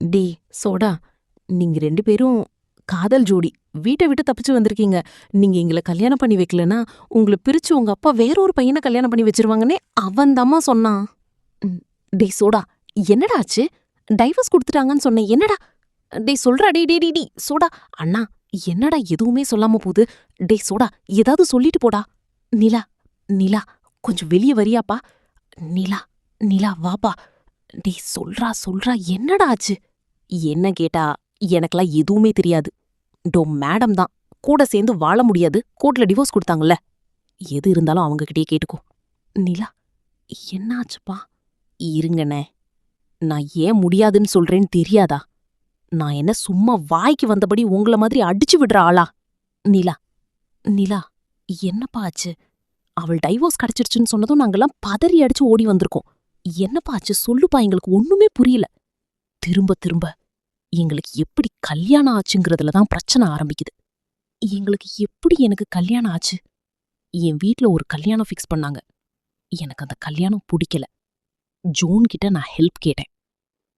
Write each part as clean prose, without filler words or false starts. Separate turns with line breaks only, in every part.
டேய் சோடா, நீங்க 2 பேரும் காதல் ஜோடி. வீட்ட விட்டு தப்பிச்சு வந்திருக்கீங்க. நீங்க எங்கள கல்யாணம் பண்ணி வைக்கலன்னா, உங்கள பிரிச்சு உங்க அப்பா வேற ஒரு பையன கல்யாணம் பண்ணி வச்சிருவாங்கன்னே அவன்தாம்மா சொன்னான். ம். டேய் சோடா, என்னடா ஆச்சு? டைவர்ஸ் குடுத்துட்டாங்கன்னு சொன்னேன். என்னடா? டேய் சொல்றா டேய் டேய் டேய் டேய் சோடா. அண்ணா, என்னடா எதுவுமே சொல்லாம போது? டேய் சோடா, ஏதாவது சொல்லிட்டு போடா. நிலா, நிலா, கொஞ்சம் வெளிய வரியாப்பா? நிலா, நிலா வாப்பா. டேய் சொல்றா சொல்றா, என்னடா ஆச்சு? என்ன கேட்டா எனக்கெல்லாம் எதுவுமே தெரியாது. மேடம் தான் கூட சேர்ந்து வாழ முடியாது, கோர்ட்ல டிவோர்ஸ் கொடுத்தாங்கல்ல. எது இருந்தாலும் அவங்க கிட்டயே கேட்டுக்கோ. நிலா, என்னாச்சுப்பா? இருங்கண்ணே, நான் ஏன் முடியாதுன்னு சொல்றேன்னு தெரியாதா? நான் என்ன சும்மா வாய்க்கு வந்தபடி உங்கள மாதிரி அடிச்சு விடுற ஆளா? நிலா, நிலா, என்னப்பா ஆச்சு? அவள் டைவோர்ஸ் கிடைச்சிருச்சுன்னு சொன்னதும் நாங்கெல்லாம் பதறி அடிச்சு ஓடி வந்திருக்கோம். என்னப்பா ஆச்சு சொல்லுப்பா, எங்களுக்கு ஒண்ணுமே புரியல. திரும்ப திரும்ப எங்களுக்கு எப்படி கல்யாணம் ஆச்சுங்கிறதுல தான் பிரச்சனை ஆரம்பிக்குது. எனக்கு கல்யாணம் ஆச்சு? என் வீட்ல ஒரு கல்யாணம் ஃபிக்ஸ் பண்ணாங்க. எனக்கு அந்த கல்யாணம் பிடிக்கல. ஜோன் கிட்ட நான் ஹெல்ப் கேட்டேன்.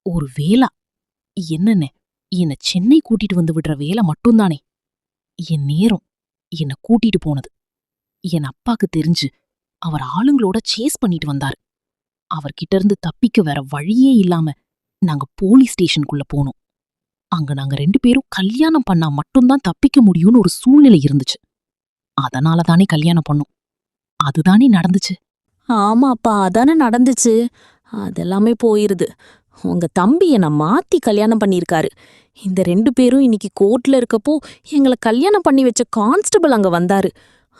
ஒரு வேலா, என்னண்ணே, என்னை சென்னை கூட்டிட்டு வந்து விடுற வேலை மட்டும்தானே. என் நேரம் என்னை கூட்டிட்டு போனது. என் அப்பாக்கு தெரிஞ்சு அவர் ஆளுங்களோட சேஸ் பண்ணிட்டு வந்தாரு. அவர்கிட்ட இருந்து தப்பிக்க வேற வழியே இல்லாம நாங்க போலீஸ் ஸ்டேஷனுக்குள்ள போனோம். அங்க நாங்க 2 பேரும் கல்யாணம் பண்ணா மட்டும்தான் தப்பிக்க முடியும்னு ஒரு சூழ்நிலை இருந்துச்சு. அதனாலதானே கல்யாணம் பண்ணோம். அதுதானே நடந்துச்சு.
ஆமாப்பா, அதானே நடந்துச்சு. அதெல்லாமே போயிருது. உங்க தம்பி என்ன மாத்தி கல்யாணம் பண்ணியிருக்காரு. இந்த 2 பேரும் இன்னைக்கு கோர்ட்ல இருக்கப்போ எங்கள கல்யாணம் பண்ணி வச்ச கான்ஸ்டபிள் அங்க வந்தாரு.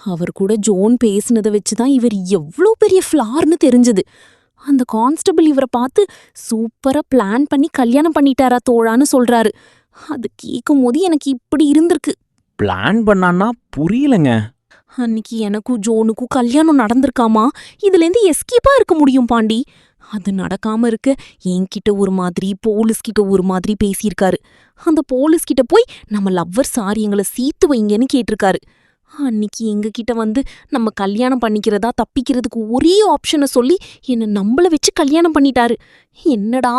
அவர் கூட ஜோன் பேசினதை வச்சுதான் இவர் எவ்ளோ பெரிய ஃப்ளார்னு தெரிஞ்சது. அந்த கான்ஸ்டபிள் இவரை பார்த்து சூப்பரா பிளான் பண்ணி கல்யாணம் பண்ணிட்டாரா தோழான்னு சொல்றாரு. அது கேட்கும் போது எனக்கு இப்படி இருந்திருக்கு.
பிளான் பண்ணான்னா புரியலங்க.
அன்னைக்கு எனக்கும் ஜோனுக்கும் கல்யாணம் நடந்திருக்காமா. இதுலேருந்து எஸ்கேப்பா இருக்க முடியும் பாண்டி. அது நடக்காம இருக்க என்கிட்ட ஒரு மாதிரி, போலீஸ்கிட்ட ஒரு மாதிரி பேசியிருக்காரு. அந்த போலீஸ்கிட்ட போய் நம்ம லவ்வர் சாரி எங்களை சீத்து வைங்கன்னு கேட்டிருக்காரு. அன்னைக்கு எங்ககிட்ட வந்து நம்ம கல்யாணம் பண்ணிக்கிறதா தப்பிக்கிறதுக்கு ஒரே ஆப்ஷனை சொல்லி என்னை நம்மள வச்சு கல்யாணம் பண்ணிட்டாரு. என்னடா?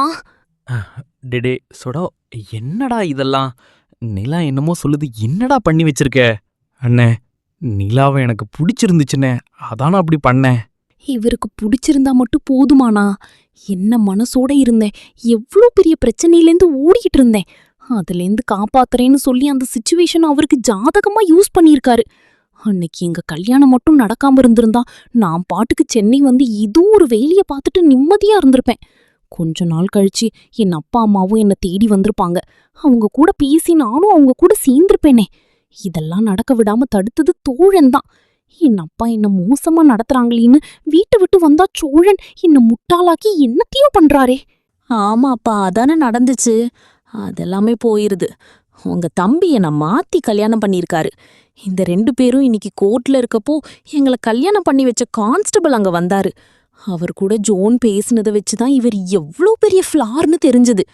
டேடே சொடா, என்னடா இதெல்லாம்? நிலா என்னமோ சொல்லுது, என்னடா பண்ணி வச்சிருக்க? அண்ணே, நிலாவை எனக்கு பிடிச்சிருந்துச்சுண்ணே, அதான அப்படி பண்ணேன்.
இவருக்கு பிடிச்சிருந்தா மட்டும் போதுமானா? என்ன மனசோட இருந்தேன். எவ்ளோ பெரிய பிரச்சனையிலேருந்து ஓடிக்கிட்டு இருந்தேன். அதுலேருந்து காப்பாத்துறேன்னு சொல்லி அந்த சிச்சுவேஷன் அவருக்கு ஜாதகமா யூஸ் பண்ணியிருக்காரு. அன்னைக்கு எங்க கல்யாணம் மட்டும் நடக்காம இருந்திருந்தா நான் பாட்டுக்கு சென்னை வந்து ஏதோ ஒரு வேலைய பார்த்துட்டு நிம்மதியா இருந்திருப்பேன். கொஞ்ச நாள் கழிச்சு என் அப்பா அம்மாவும் என்னை தேடி வந்திருப்பாங்க. அவங்க கூட பேசி நானும் அவங்க கூட சேர்ந்திருப்பேனே. இதெல்லாம் நடக்க விடாம தடுத்தது தோழன் தான். என் அப்பா என்ன மோசமா நடத்துறாங்களேன்னு வீட்டை விட்டு வந்தா சோழன் என்ன முட்டாளாக்கி என்னத்தையும் பண்றாரே. ஆமாப்பா, அதானே நடந்துச்சு. அதெல்லாமே போயிருது. உங்க தம்பி என்ன மாத்தி கல்யாணம் பண்ணியிருக்காரு. இந்த 2 பேரும் இன்னைக்கு கோர்ட்ல இருக்கப்போ எங்களை கல்யாணம் பண்ணி வச்ச கான்ஸ்டபிள் அங்க வந்தாரு. அவர் கூட ஜோன் பேசினதை வச்சுதான் இவர் எவ்ளோ பெரிய ஃப்ளார்னு தெரிஞ்சது.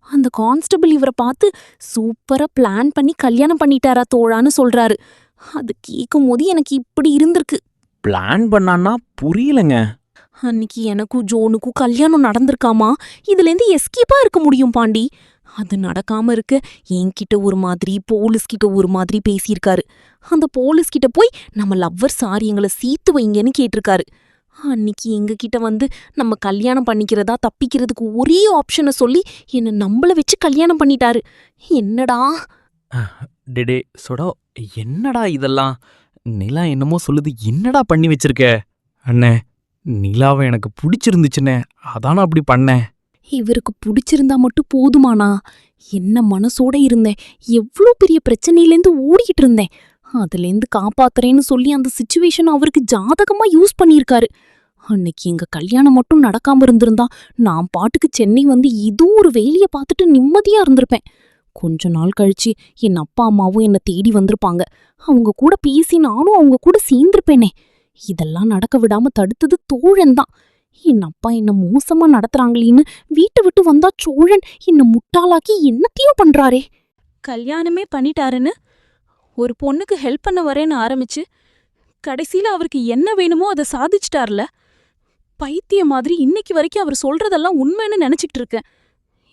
அந்த கான்ஸ்டபிள் இவரை பார்த்து சூப்பரா பிளான் பண்ணி கல்யாணம் பண்ணிட்டாரா தோழான்னு சொல்றாரு. அது கேட்கும் போது எனக்கு இப்படி இருந்திருக்கு.
பிளான் பண்ணான்னா புரியலங்க.
அன்னைக்கு எனக்கும் ஜோனுக்கும் கல்யாணம் நடந்திருக்காமா. இதுலேருந்து எஸ்கேப்பா இருக்க முடியும் பாண்டி. அது நடக்காம இருக்க என்கிட்ட ஒரு மாதிரி, போலீஸ்கிட்ட ஒரு மாதிரி பேசியிருக்காரு. அந்த போலீஸ்கிட்ட போய் நம்ம லவ்வர் சாரி எங்களை சீத்து வைங்கன்னு கேட்டிருக்காரு. அன்னைக்கு எங்ககிட்ட வந்து நம்ம கல்யாணம் பண்ணிக்கிறதா தப்பிக்கிறதுக்கு ஒரே ஆப்ஷனை சொல்லி என்னை நம்மள வச்சு கல்யாணம் பண்ணிட்டாரு. என்னடா?
டேடே சொடா, என்னடா இதெல்லாம்? நிலா என்னமோ சொல்லுது, என்னடா பண்ணி வச்சிருக்க? அண்ணே, நிலாவை எனக்கு பிடிச்சிருந்துச்சுண்ணே, அதான அப்படி பண்ணேன்.
இவருக்கு பிடிச்சிருந்தா மட்டும் போதுமானா? என்ன மனசோட இருந்தேன். எவ்ளோ பெரிய பிரச்சனையிலேருந்து ஓடிக்கிட்டு இருந்தேன். அதுலேருந்து காப்பாத்துறேன்னு சொல்லி அந்த சிச்சுவேஷன் அவருக்கு ஜாதகமா யூஸ் பண்ணியிருக்காரு. அன்னைக்கு எங்க கல்யாணம் மட்டும் நடக்காம இருந்திருந்தா நான் பாட்டுக்கு சென்னை வந்து ஏதோ ஒரு வேலைய பார்த்துட்டு நிம்மதியா இருந்திருப்பேன். கொஞ்ச நாள் கழிச்சு என் அப்பா அம்மாவும் என்னை தேடி வந்திருப்பாங்க. அவங்க கூட பேசி நானும் அவங்க கூட சேர்ந்திருப்பேனே. இதெல்லாம் நடக்க விடாம தடுத்தது தோழன் தான். என் அப்பா என்ன மோசமா நடத்துறாங்களேன்னு வீட்டை விட்டு வந்தா சோழன் என்ன முட்டாளாக்கி என்னத்தையும் பண்றாரே.
கல்யாணமே பண்ணிட்டாருன்னு ஒரு பொண்ணுக்கு ஹெல்ப் பண்ண வரேன்னு ஆரம்பிச்சு கடைசியில அவருக்கு என்ன வேணுமோ அதை சாதிச்சிட்டார்ல. பைத்திய மாதிரி இன்னைக்கு வரைக்கும் அவர் சொல்றதெல்லாம் உண்மைன்னு நினைச்சிட்டு இருக்கேன்.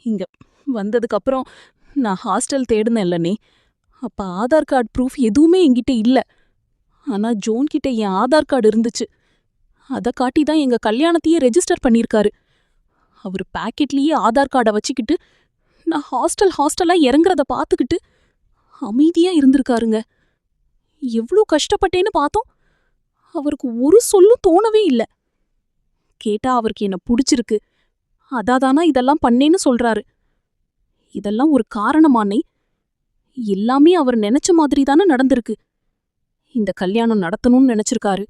இங்க வந்ததுக்கு அப்புறம் நான் ஹாஸ்டல் தேடுனேன்லண்ணே. அப்ப ஆதார் கார்டு ப்ரூஃப் எதுவுமே என்கிட்ட இல்ல. ஆனா ஜோன் கிட்ட என் ஆதார் கார்டு இருந்துச்சு. அத காட்டி தான் எங்க கல்யாணத்தையே ரெஜிஸ்டர் பண்ணிருக்காரு. அவரு பாக்கெட்லயே ஆதார் கார்டை வச்சுக்கிட்டு நான் ஹாஸ்டலா இறங்குறத பாத்துக்கிட்டு அமைதியா இருந்திருக்காருங்க. எவ்ளோ கஷ்டப்பட்டேன்னு பார்த்தோம். அவருக்கு ஒரு சொல்லும் தோணவே இல்ல. கேட்டா அவருக்கு என்ன புடிச்சிருக்கு, அதாதானா இதெல்லாம் பண்ணேன்னு சொல்றாரு. இதெல்லாம் ஒரு காரணமானே? எல்லாமே அவர் நினைச்ச மாதிரி தானே நடந்திருக்கு. இந்த கல்யாணம் நடத்தணும்னு நினைச்சிருக்காரு.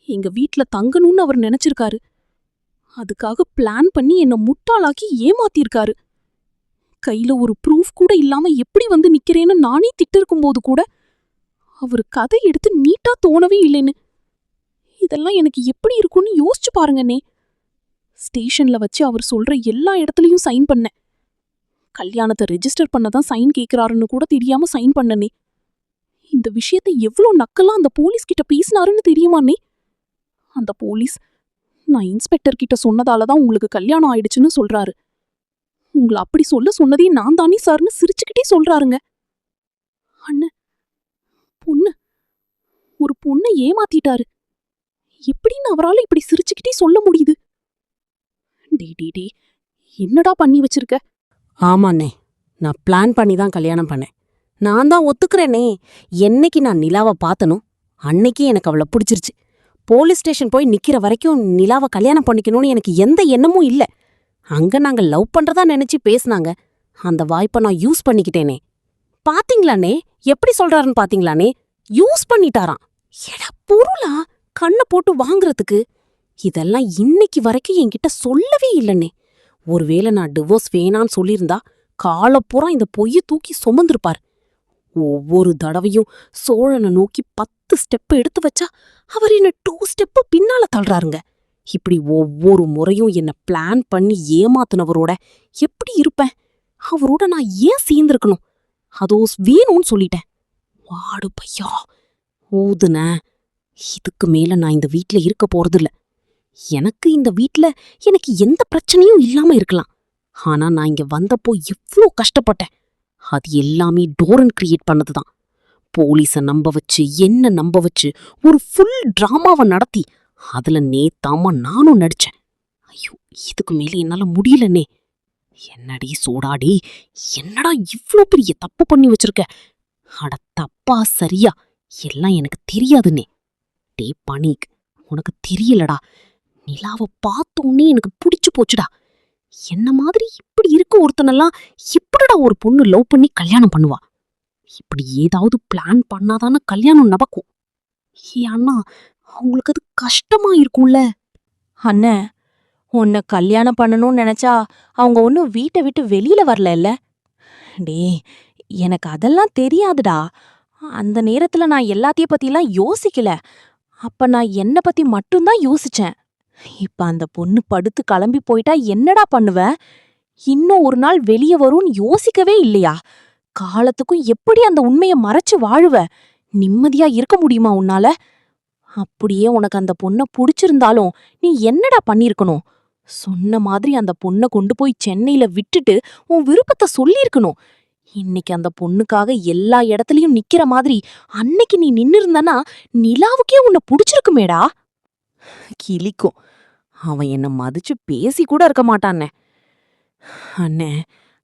எங்க வீட்ல தங்கணும்னு அவர் நினைச்சிருக்காரு. அதுக்காக பிளான் பண்ணி என்ன முட்டாளாக்கி ஏமாத்திருக்காரு. கையில ஒரு ப்ரூஃப் கூட இல்லாம எப்படி வந்து நிக்கிறேன்னு நானே திட்டிருக்கும்போது கூட அவரு கதை எடுத்து நீட்டா தோணவே இல்லைன்னு. இதெல்லாம் எனக்கு எப்படி இருக்கும்னு யோசிச்சு பாருங்கண்ணே. ஸ்டேஷன்ல வச்சு அவர் சொல்ற எல்லா இடத்துலயும் சைன் பண்ணேன். கல்யாணத்தை ரெஜிஸ்டர் பண்ணதான் சைன் கேக்குறாருன்னு கூட தெரியாம சைன் பண்ணனே. இந்த விஷயத்தை எவ்ளோ நக்கலா அந்த போலீஸ் கிட்ட பேசினாருன்னு தெரியுமாண்ணே? அந்த போலீஸ் நான் இன்ஸ்பெக்டர் கிட்ட சொன்னதாலதான் உங்களுக்கு கல்யாணம் ஆயிடுச்சுன்னு சொல்றாரு. உங்களை அப்படி சொன்னதே நான் தானே சார்னு சிரிச்சுக்கிட்டே சொல்றாருங்க. அண்ணன், ஒரு பொண்ணை ஏமாத்திட்டாரு. எப்படின்னு அவரால இப்படி சிரிச்சுக்கிட்டே சொல்ல முடியுது? டே என்னடா பண்ணி வச்சிருக்க?
ஆமாண்ணே, நான் பிளான் பண்ணி தான் கல்யாணம் பண்ணேன். நான் தான் ஒத்துக்கிறேனே. என்னைக்கு நான் நிலாவை பார்த்தனோ அன்னைக்கு எனக்கு அவளை பிடிச்சிருச்சு. போலீஸ் ஸ்டேஷன் போய் நிக்கிற வரைக்கும் நிலாவை கல்யாணம் பண்ணிக்கணும்னு எனக்கு எந்த எண்ணமும் இல்ல. அங்க நாங்க லவ் பண்றதா நினைச்சு பேசினாங்க. அந்த வாய்ப்பை நான் யூஸ் பண்ணிக்கிட்டேனே. பாத்தீங்களானே எப்படி சொல்றாருன்னு பாத்தீங்களானே? யூஸ் பண்ணிட்டாராம். எடா பொருளா கண்ணை போட்டு வாங்குறதுக்கு. இதெல்லாம் இன்னைக்கு வரைக்கும் என்கிட்ட சொல்லவே இல்லைன்னே. ஒருவேளை நான் டிவோர்ஸ் வேணான்னு சொல்லியிருந்தா காலப்புறா இந்த பொய்ய தூக்கி சுமந்திருப்பார். ஒவ்வொரு தடவையும் சோழனை நோக்கி 10 ஸ்டெப் எடுத்து வச்சா அவர் என்ன 2 ஸ்டெப்பு பின்னால தள்ளுறாருங்க. இப்படி ஒவ்வொரு முறையும் என்ன பிளான் பண்ணி ஏமாத்துனவரோட எப்படி இருப்பேன்? அவரோட நான் ஏன் சேர்ந்திருக்கணும்? அதோ வேணும்னு சொல்லிட்டேன். வாடு பையா ஊதுன. இதுக்கு மேல நான் இந்த வீட்ல இருக்க போறதில்ல. எனக்கு இந்த வீட்ல எனக்கு எந்த பிரச்சனையும் இல்லாம இருக்கலாம். ஆனா நான் இங்க வந்தப்போ எவ்ளோ கஷ்டப்பட்டேன். அது எல்லாமே டோரன் கிரியேட் பண்ணதுதான். போலீஸ நம்ப வச்சு என்ன நம்ப வச்சு ஒரு ஃபுல் டிராமாவை நடத்தி அதுல நேத்தாமா நானும் நடிச்சேன். ஐயோ, இதுக்கு மேல என்னால முடியலன்னே. என்னடி சோடாடி, என்னடா இவ்ளோ பெரிய தப்பு பண்ணி வச்சிருக்க? அட தப்பா சரியா எல்லாம் எனக்கு தெரியாதுன்னே. டே பனிக், உனக்கு தெரியலடா. நிலாவை பார்த்தோன்னே எனக்கு பிடிச்சு போச்சுடா. என்ன மாதிரி இப்படி இருக்க ஒருத்தனெல்லாம் எப்படிடா ஒரு பொண்ணு லவ் பண்ணி கல்யாணம் பண்ணுவா? இப்படி ஏதாவது பிளான் பண்ணாதானே கல்யாணம் நடக்கும். அண்ணா, அவங்களுக்கு அது கஷ்டமா இருக்கும்ல.
அண்ணே, உன்னை கல்யாணம் பண்ணணும்னு நினைச்சா அவங்க ஒன்னும் வீட்டை விட்டு வெளியில வரல. டேய், எனக்கு அதெல்லாம் தெரியாதுடா. அந்த நேரத்துல நான் எல்லாத்தைய பத்திலாம் யோசிக்கல. அப்ப நான் என்ன பத்தி மட்டும்தான் யோசிச்சேன். இப்ப அந்த பொண்ணு படுத்து கிளம்பி போயிட்டா என்னடா பண்ணுவ? இன்னும் ஒரு நாள் வெளிய வரும்னு யோசிக்கவே இல்லையா? காலத்துக்கும் எப்படி அந்த உண்மைய மறைச்சு வாழுவ? நிம்மதியா இருக்க முடியுமா உன்னால? அப்படியே உனக்கு அந்த பொண்ண புடிச்சிருந்தாலும் நீ என்னடா பண்ணிருக்கணும்? சொன்ன மாதிரி அந்த பொண்ண கொண்டு போய் சென்னையில விட்டுட்டு உன் விருப்பத்தை சொல்லிருக்கணும். இன்னைக்கு அந்த பொண்ணுக்காக எல்லா இடத்துலயும் நிக்கிற மாதிரி அன்னைக்கு நீ நின்னுருந்தனா நிலாவுக்கே உன்னை புடிச்சிருக்குமேடா. கிளிக்கும். அவன் என்ன மதிச்சு பேசி கூட இருக்க மாட்டானே. அண்ணே,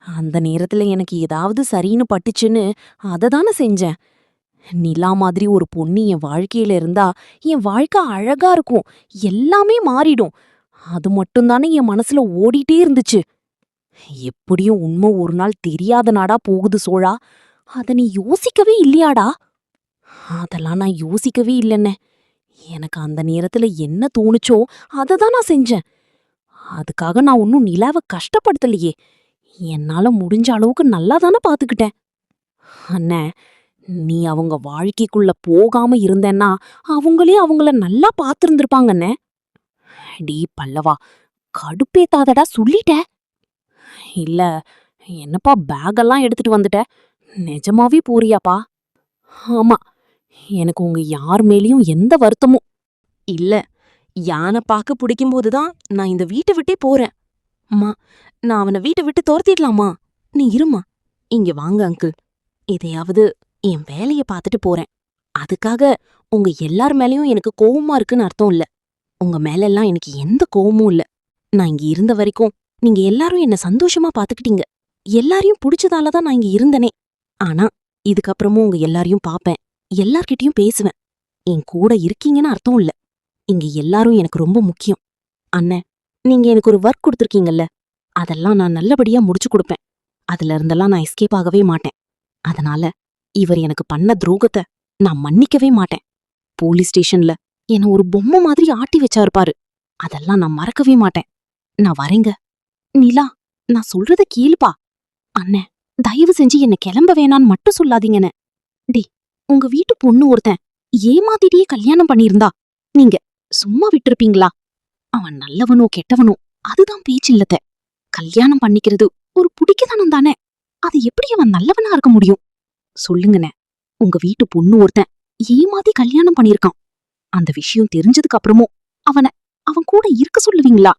அந்த நேரத்துல எனக்கு ஏதாவது சரின்னு பட்டுச்சுன்னு அததானே செஞ்சேன். நிலா மாதிரி ஒரு பொண்ணு என் வாழ்க்கையில இருந்தா என் வாழ்க்கை அழகா இருக்கும், எல்லாமே மாறிடும். அது மட்டும்தானே என் மனசுல ஓடிட்டே இருந்துச்சு. எப்படியும் உண்மை ஒரு நாள் தெரியாத நாடா போகுது சோழா. அத நீ யோசிக்கவே இல்லையாடா? அதெல்லாம் நான் யோசிக்கவே இல்லைன்னே. எனக்கு அந்த நேரத்துல என்ன தோணுச்சோ அததான் நான் செஞ்சேன். அதுக்காக நான் ஒன்னும் நிலாவை கஷ்டப்படுத்தலையே. என்னால முடிஞ்ச அளவுக்கு நல்லா தானே பாத்துக்கிட்டேன். அண்ணே, நீ அவங்க வாழ்க்கைக்குள்ள போகாம இருந்தேன்னா அவங்களே அவங்கள நல்லா பாத்திருந்திருப்பாங்கண்ணே. டீ பல்லவா, கடுப்பேத்தாதடா, சொல்லிட்ட. இல்ல, என்னப்பா பேக்கெல்லாம் எடுத்துட்டு வந்துட்ட? நிஜமாவே போறியாப்பா? ஆமா, எனக்கு உங்க யார் மேலயும் எந்த வருத்தமும் இல்ல. யானை பாக்க பிடிக்கும்போதுதான் நான் இந்த வீட்டை விட்டே போறேன். அம்மா, நான் அவனை வீட்டை விட்டு துரத்திடலாமா? நீ இருமா. இங்க வாங்க அங்கிள். இதையாவது என் வேலைய பார்த்துட்டு போறேன். அதுக்காக உங்க எல்லார் மேலயும் எனக்கு கோவமா இருக்குன்னு அர்த்தம் இல்ல. உங்க மேலெல்லாம் எனக்கு எந்த கோவமும் இல்ல. நான் இங்க இருந்த வரைக்கும் நீங்க எல்லாரும் என்ன சந்தோஷமா பாத்துக்கிட்டீங்க. எல்லாரையும் புடிச்சதால தான் நான் இங்க இருந்தனே. ஆனா இதுக்கப்புறமும் உங்க எல்லாரையும் பாப்பேன், எல்லார்கிட்டயும் பேசுவேன். என் கூட இருக்கீங்கன்னு அர்த்தம் இல்ல. இங்க எல்லாரும் எனக்கு ரொம்ப முக்கியம். அண்ணே, நீங்க எனக்கு ஒரு ஒர்க் கொடுத்திருக்கீங்கல்ல, அதெல்லாம் நான் நல்லபடியா முடிச்சு கொடுப்பேன். அதுல இருந்தெல்லாம் நான் எஸ்கேப் ஆகவே மாட்டேன். அதனால இவர் எனக்கு பண்ண துரோகத்தை நான் மன்னிக்கவே மாட்டேன். போலீஸ் ஸ்டேஷன்ல என்ன ஒரு பொம்மை மாதிரி ஆட்டி வச்சாரு பாரு, அதெல்லாம் நான் மறக்கவே மாட்டேன். நான் வரேங்க. நிலா, நான் சொல்றத கேளுப்பா. அண்ணே, தயவு செஞ்சு என்ன கிளம்ப வேணான்னு மட்டும் சொல்லாதீங்கண்ணே. உங்க வீட்டு பொண்ணு ஒருத்தன் ஏமாத்திட்டே கல்யாணம் பண்ணியிருந்தா நீங்க சும்மா விட்டிருப்பீங்களா? அவன் நல்லவனோ கெட்டவனோ அதுதான் பேச்சு இல்லத்த. கல்யாணம் பண்ணிக்கிறது ஒரு புடிக்கதானம் தானே. அது எப்படி அவன் நல்லவனா இருக்க முடியும்? சொல்லுங்கண்ணே, உங்க வீட்டு பொண்ணு ஒருத்தன் ஏமாத்தி கல்யாணம் பண்ணியிருக்கான். அந்த விஷயம் தெரிஞ்சதுக்கு அப்புறமும் அவன் கூட இருக்க சொல்லுவீங்களா?